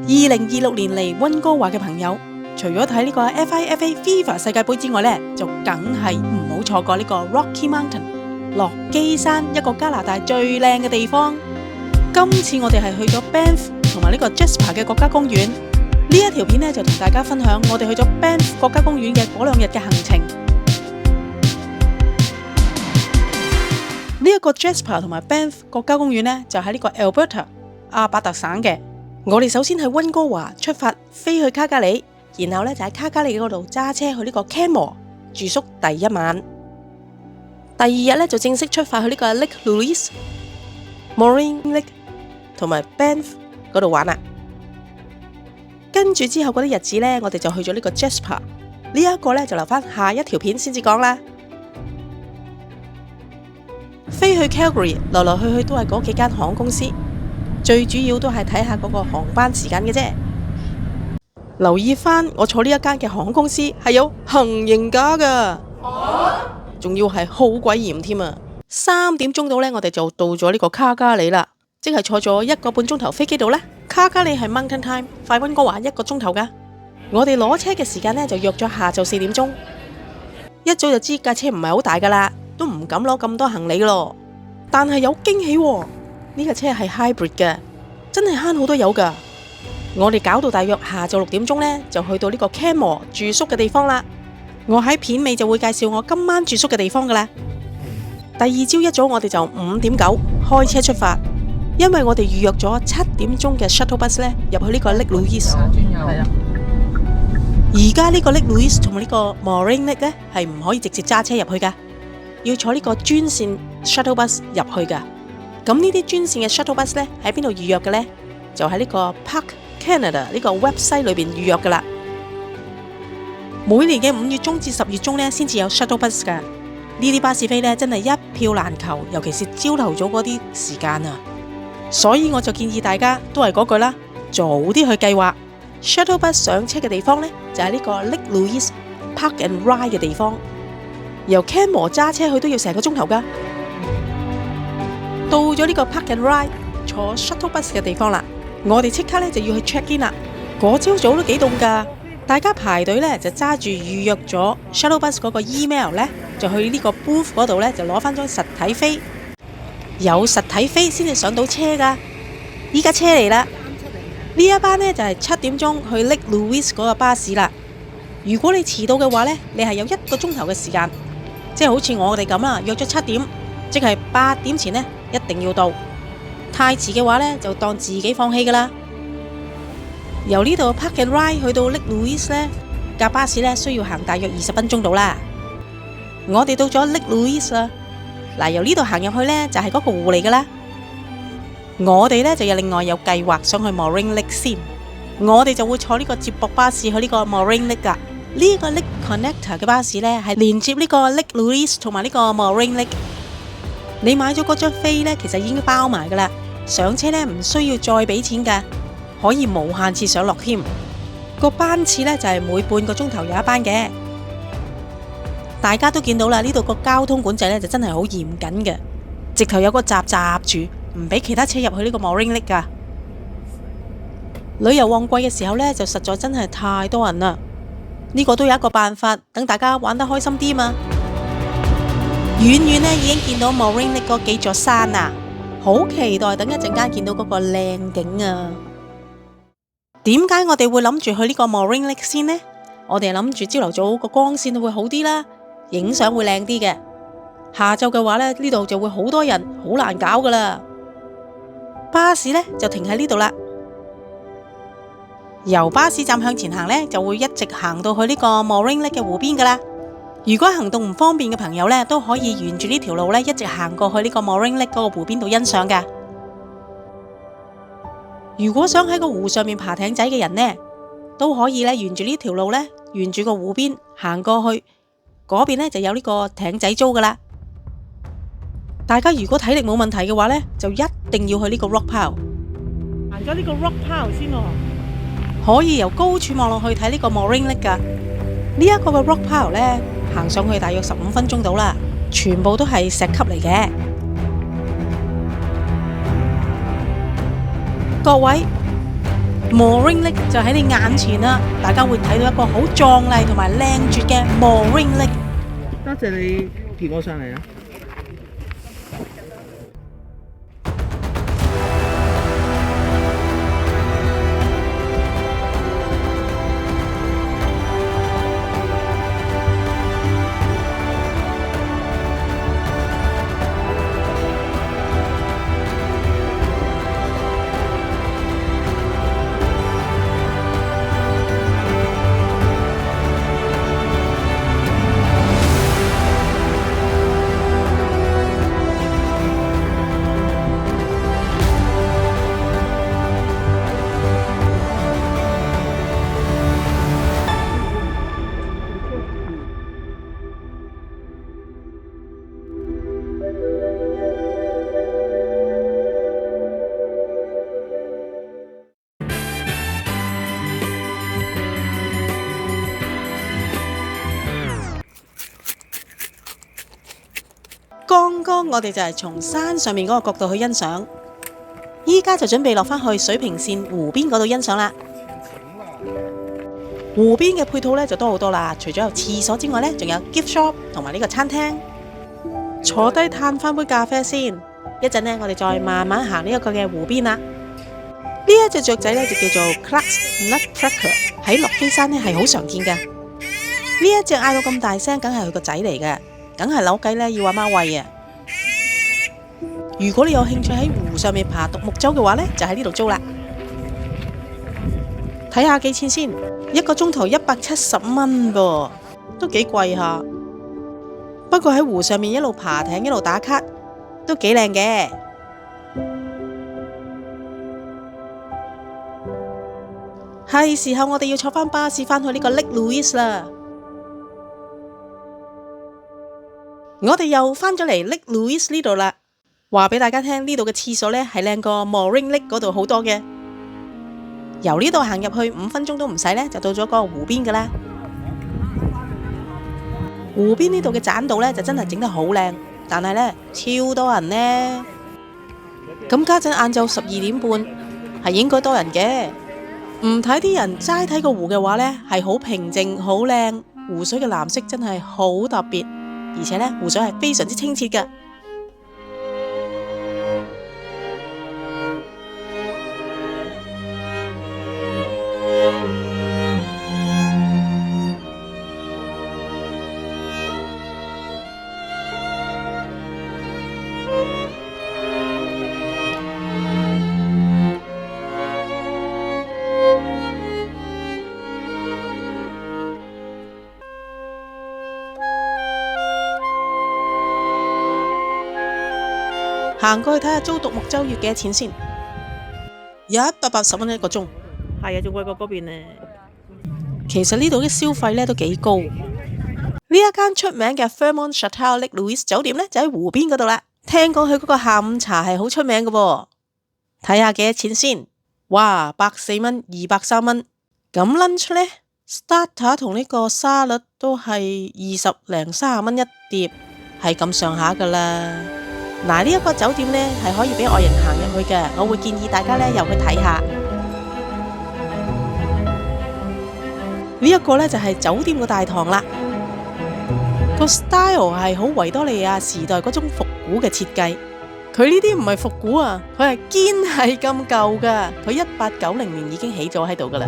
2026年嚟溫哥華嘅朋友，除咗睇呢個 FIFA FIFA 世界盃之外呢，就梗係唔好錯過呢個 Rocky Mountain 落基山，一個加拿大最靚嘅地方。今次我哋係去咗 Banff 同埋呢個 Jasper 嘅國家公園。呢一條片呢，就同大家分享我哋去咗 Banff 國家公園嘅嗰2日嘅行程。呢一個 Jasper 同埋 Banff 國家公園呢，就喺呢個 Alberta 阿伯特省嘅。我哋首先喺溫哥華出發飛去卡加里，然後呢就喺卡加里嗰度揸車去呢個 Canmore 住宿第1晚。第2日呢就正式出發去呢個 Lake Louise、Moraine Lake 同埋 Banff 嗰度玩啦。跟住之後嗰啲日子呢，我哋就去咗呢個 Jasper， 呢一個呢就留翻下一條片先至講啦。飛去 Calgary 來來去去都係嗰幾間航空公司，最主要都係睇下嗰個航班時間嘅啫。留意翻我坐呢一間嘅航空公司係有行刑架噶，仲要係好鬼嚴添啊！3點鐘到呢，我哋就到咗呢個卡加里啦，即係坐咗1個半鐘頭飛機度呢。卡加里係 Mountain Time， 快溫哥華1個鐘頭噶。我哋攞車嘅時間呢，就約咗下晝4點鐘，一早就知架車唔係好大噶啦，都唔敢攞咁多行李咯。但係有驚喜喎，呢架車係 hybrid 嘅，真係慳好多油噶。我哋搞到大約下晝6點鐘呢，就去到呢個 Canmore 住宿嘅地方啦。我喺片尾就會介紹我今晚住宿嘅地方噶啦。第2朝一早我哋就5點9開車出發，因為我哋預約咗7點鐘嘅 shuttle bus 呢，入去呢個 Lake Louise。而家呢個 Lake Louise 同埋呢個 Moraine Lake 呢，係唔可以直接揸車入去噶，要坐呢個專線 shuttle bus 入去噶。咁呢啲專線嘅 shuttle bus 呢，喺邊度預約嘅呢？就喺呢個 Park Canada 呢個 website 裏邊預約噶啦。每年嘅5月中至10月中呢，先至有 shuttle bus 噶。呢啲巴士飛呢，真係一票難求，尤其是朝頭早嗰啲時間啊。所以我就建議大家都係嗰句啦，早啲去計劃 shuttle bus 上車嘅地方呢，就係呢個 Lake Louise Park and Ride 嘅地方。由 Canmore 揸車去都要成個鐘頭噶。到咗呢個 Park and Ride 坐 shuttle bus 嘅地方啦，我哋即刻呢就要去 check in 啦。嗰朝早都幾凍噶，大家排隊呢就揸住預約咗 shuttle bus 嗰個 email 呢，就去呢個 booth 嗰度呢，就攞翻張實體飛。有實體飛先至上到車噶。依家車嚟啦，呢一班呢就係7點鐘去 Lake Louise 嗰個巴士啦。如果你遲到嘅話呢，你係有1個鐘頭嘅時間，即係好似我哋咁啦，約咗7點，即係8點前呢一定要到。太遲嘅話呢，就當自己放棄噶啦。由呢度 Park and Ride 去到 Lake Louise 呢，架巴士呢需要行大約20分鐘到啦。我哋到咗 Lake Louise 啦。嗱，由呢度行入去呢，就係嗰個湖嚟噶啦。我哋呢，就有另外有計劃想去 Moraine Lake 先，我哋就會坐呢個接駁巴士去呢個 Moraine Lake 噶。呢個 Lake Connector 嘅巴士呢，係連接呢個 Lake Louise 同埋呢個 Moraine Lake。你買咗嗰張飛呢，其實已經包埋噶啦，上車呢唔需要再俾錢噶，可以無限次上落添。個班次呢，就係每半個鐘頭有一班嘅。大家都見到啦，呢度個交通管制呢就真係好嚴謹嘅，直頭有個閘住，唔俾其他車入去呢個 Moraine Lake 噶。旅遊旺季嘅時候呢，就實在真係太多人啦。呢個都有一個辦法，等大家玩得開心啲嘛。遠遠呢已經見到 Moraine Lake 嗰幾座山啊，好期待等一陣間見到嗰個靚景啊。點解我哋會諗住去呢個 Moraine Lake 先呢？我哋諗住朝頭早個光線會好啲啦，影相會靚啲嘅。下晝嘅話呢，呢度就會好多人，好難搞噶啦。巴士呢就停喺呢度啦。由巴士站向前行呢，就會一直行到去呢個 Moraine Lake 嘅湖邊噶啦。如果行動唔方便嘅朋友呢，都可以沿住呢條路呢，一直行過去呢個 Moraine Lake 嗰個湖邊度欣賞噶。如果想喺個湖上面爬艇仔嘅人呢，都可以呢，沿住呢條路呢，沿住個湖邊行過去，嗰邊呢就有呢個艇仔租噶啦。大家如果體力冇問題嘅話呢，就一定要去呢個 Rock Pile。行咗呢個 Rock Pile 先喎，可以由高處望落去睇呢個 Moraine Lake 噶。呢一個嘅 Rock Pile 呢，行上去大約15分鐘到啦，全部都係石級嚟嘅。各位， Mooring Lake 就喺你眼前啦，大家會睇到一個好壯麗同埋靚絕嘅 Mooring Lake。多謝你叫我上嚟啊！剛剛我哋就係從山上面嗰個角度去欣賞，依家就準備落返去水平線湖邊嗰度欣賞啦。湖邊嘅配套呢就多好多啦，除咗有廁所之外呢，仲有 gift shop 同埋呢個餐廳。坐低嘆翻杯咖啡先，一陣呢，我哋再慢慢行呢一個嘅湖邊啦。呢一隻雀仔呢就叫做 Clark's Nutcracker， 喺洛基山呢係好常見嘅。呢一隻嗌到咁大聲，梗係佢個仔嚟嘅。梗係扭計呢，要阿媽餵啊！如果你有興趣喺湖上面爬獨木舟嘅話呢，就喺呢度租啦。睇下幾錢先，一個鐘頭170蚊噃，都幾貴下。不過喺湖上面一路爬艇一路打卡，都幾靚嘅。係時候我哋要坐返巴士返去呢個 Lake Louise 啦。我哋又返咗嚟 Lake Louise 呢度啦，話俾大家聽，呢度嘅廁所呢係靚過 Mooring Lake 嗰度好多嘅。由呢度行入去5分鐘都唔使呢，就到咗嗰個湖邊噶啦。湖邊呢度嘅棧道呢就真係整得好靚，但係呢超多人呢。咁家陣晏晝12點半係應該多人嘅，唔睇啲人齋睇個湖嘅話呢係好平靜好靚，湖水嘅藍色真係好特別。而且呢，湖水係非常之清澈嘅。行過去睇下租獨木舟要幾多錢先？180蚊一個鐘，係啊，仲貴過嗰邊呢。其實呢度嘅消費呢都幾高。呢一間出名嘅 Fairmont Chateau Lake Louise 酒店呢，就喺湖邊嗰度啦。聽講佢嗰個下午茶係好出名嘅噃，睇下幾多錢先。哇，104蚊、203蚊。咁 lunch 呢 starter 同呢個沙律都係20零30蚊一碟，係咁上下噶啦。嗱，呢一個酒店呢係可以俾外人行入去嘅，我會建議大家呢入去睇下。呢一個呢就係酒店個大堂啦，個 style 係好維多利亞時代嗰種復古嘅設計。佢呢啲唔係復古啊，佢係堅係咁舊噶。佢1890年已經起咗喺度噶啦。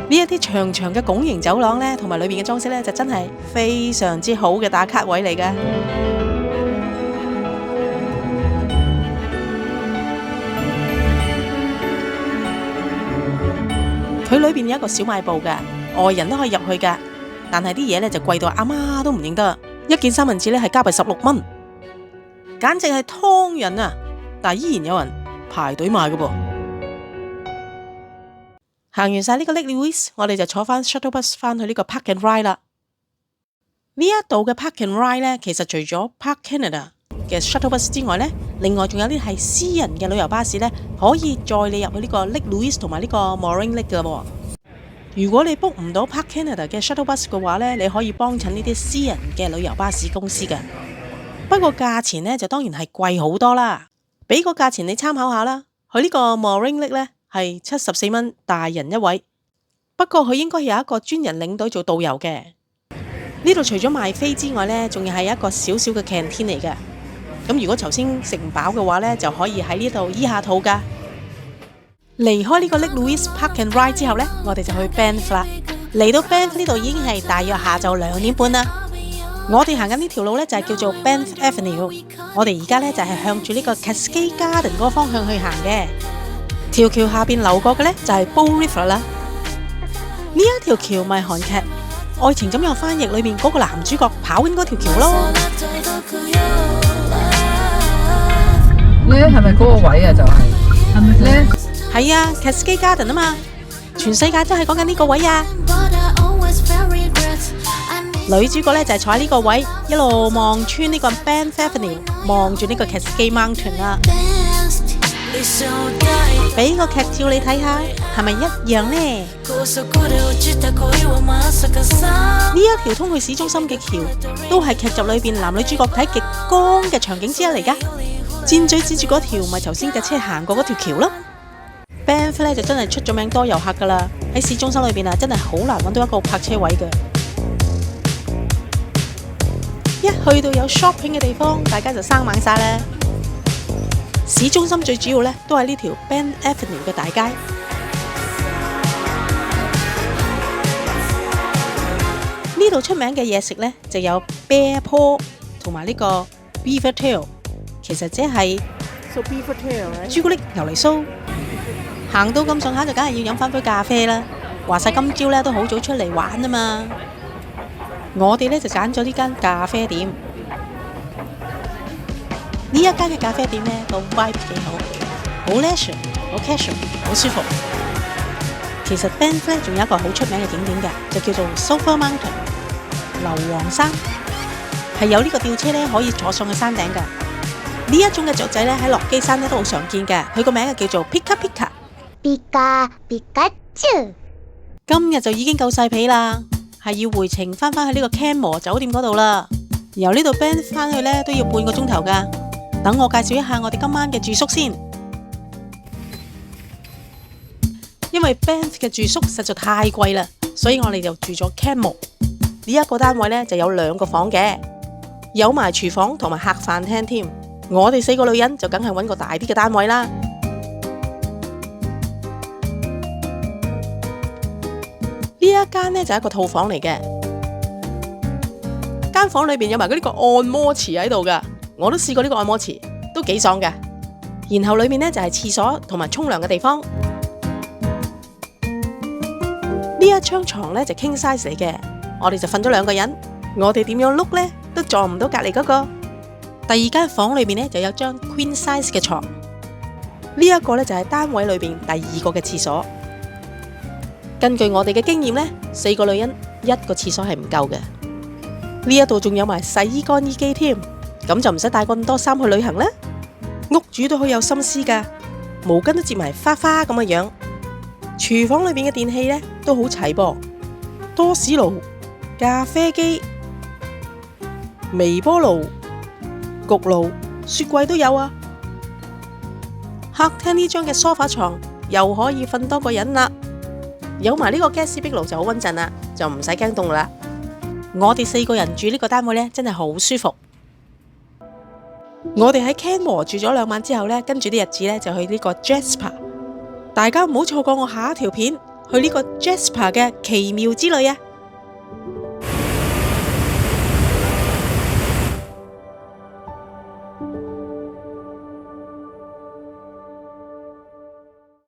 呢一啲長長嘅拱形走廊呢，同埋裏面嘅裝飾呢，就真係非常之好嘅打卡位嚟噶。佢裏邊有一個小賣部嘅，外人都可以入去噶，但係啲嘢呢就貴到阿媽都唔認得，一件三文治呢係加幣16蚊，簡直係劏人啊！但係依然有人排隊買嘅噃。行完晒呢個 Lake Louise， 我哋就坐翻 shuttle bus 翻去呢個 Park and Ride 啦。呢一度嘅 Park and Ride 呢，其實除咗 Park Canada嘅 shuttle bus 之外呢，另外仲有啲係私人嘅旅遊巴士呢，可以載你入去呢個 Lake Louise 同埋呢個 Mooring Lake 噶喎。如果你 book 唔到 Park Canada 嘅 shuttle bus 嘅話呢，你可以幫襯呢啲私人嘅旅遊巴士公司嘅。不過價錢呢，就當然係貴好多啦。俾個價錢你參考下啦。去呢個 Mooring Lake 呢，係74蚊大人一位。不過佢應該有一個專人領隊做導遊嘅。呢度除咗賣飛之外呢，仲係一個小小嘅 canteen 嚟嘅。咁如果頭先食唔飽嘅話呢，就可以喺呢度醫下肚噶。離開呢個 Lake Louise Park and Ride 之後呢，我哋就去 Banff 啦。嚟到 Banff 呢度已經係大約下晝2點半啦。我哋行緊呢條路呢，就係叫做 Banff Avenue。我哋而家呢，就係向住呢個 Cascade Garden 嗰個方向去行嘅。條橋下邊流過嘅呢，就係 Bow River 啦。呢一條橋咪韓劇《愛情怎樣翻譯》裏面嗰個男主角跑緊嗰條橋咯。呢係咪嗰個位啊？就係咪咧？係啊 ，Cascade Garden 啊嘛，全世界都係講緊呢個位啊。女主角咧就係坐喺呢個位，一路望穿呢個 Banff Avenue， 望住呢個 Cascade Mountain 啦。俾個劇照你睇下，係咪一樣呢？呢一條通去市中心嘅橋，都係劇集裏邊男女主角睇極光嘅場景之一嚟噶。箭嘴指住嗰條，咪頭先架車行過嗰條橋咯。Banff 咧就真係出咗名多遊客噶啦，喺市中心裏邊啊，真係好難揾到一個泊車位嘅。一去到有 shopping 嘅地方，大家就生猛晒啦。市中心最主要咧都係呢條 Banff Avenue 嘅大街。呢度出名嘅嘢食咧就有 Bear Paw 同埋呢個 Beaver Tail， 其實即係朱古力牛脷酥。行到咁上下就梗係要飲翻杯咖啡啦。話晒今朝咧都好早出嚟玩啊嘛。我哋咧就揀咗呢間咖啡店。呢一間嘅咖啡店呢，個 vibe 幾好，好 leisure， 好 casual， 好舒服。其實 Banff 咧仲有一個好出名嘅景點嘅，就叫做 Sulphur Mountain 硫磺山，係有呢個吊車咧可以坐上去山頂㗎。呢一種嘅雀仔咧喺落基山咧都好常見嘅，佢個名叫做 Pika Pika。Pika Pikachu。今日就已經夠晒皮啦，係要回程翻去呢個 Canmore 酒店嗰度啦。由呢度 Banff 翻去咧都要半個鐘頭㗎。等我介紹一下我哋今晚嘅住宿先，因為 Banff 嘅住宿實在太貴啦，所以我哋就住咗 Canmore。呢一個單位呢就有2個房嘅，有埋廚房同埋客飯廳添。我哋4個女人就梗係揾個大啲嘅單位啦。呢一間呢就係一個套房嚟嘅，間房裏邊有埋嗰啲個按摩池喺度㗎。我都試過呢個按摩池，都幾爽㗎。然後裏面呢就係廁所同埋沖涼嘅地方。呢一張床呢就 king size 嚟嘅，我哋就瞓咗2個人。我哋點樣碌呢都撞唔到隔離嗰個。第二間房裏面呢就有張 queen size 嘅床。呢一個呢就係單位裏邊第2個嘅廁所。根據我哋嘅經驗呢，4個女人1個廁所係唔夠嘅。呢一度仲有埋洗衣乾衣機添。咁就唔使帶咁多衫去旅行啦。屋主都好有心思噶，毛巾都折埋花花咁嘅樣。廚房裏面嘅電器呢都好齊噃，多士爐、咖啡機、微波爐、焗爐、雪櫃都有啊。客廳呢張嘅梳化床又可以瞓多個人啦，有埋呢個 gas 壁爐就好穩陣啦，就唔使驚凍啦。我哋4個人住呢個單位呢，真係好舒服。我哋喺 Canmore 住咗2晚之後呢，跟住啲日子呢，就去呢個 Jasper。大家唔好錯過我下一條片，去呢個 Jasper 嘅奇妙之旅啊！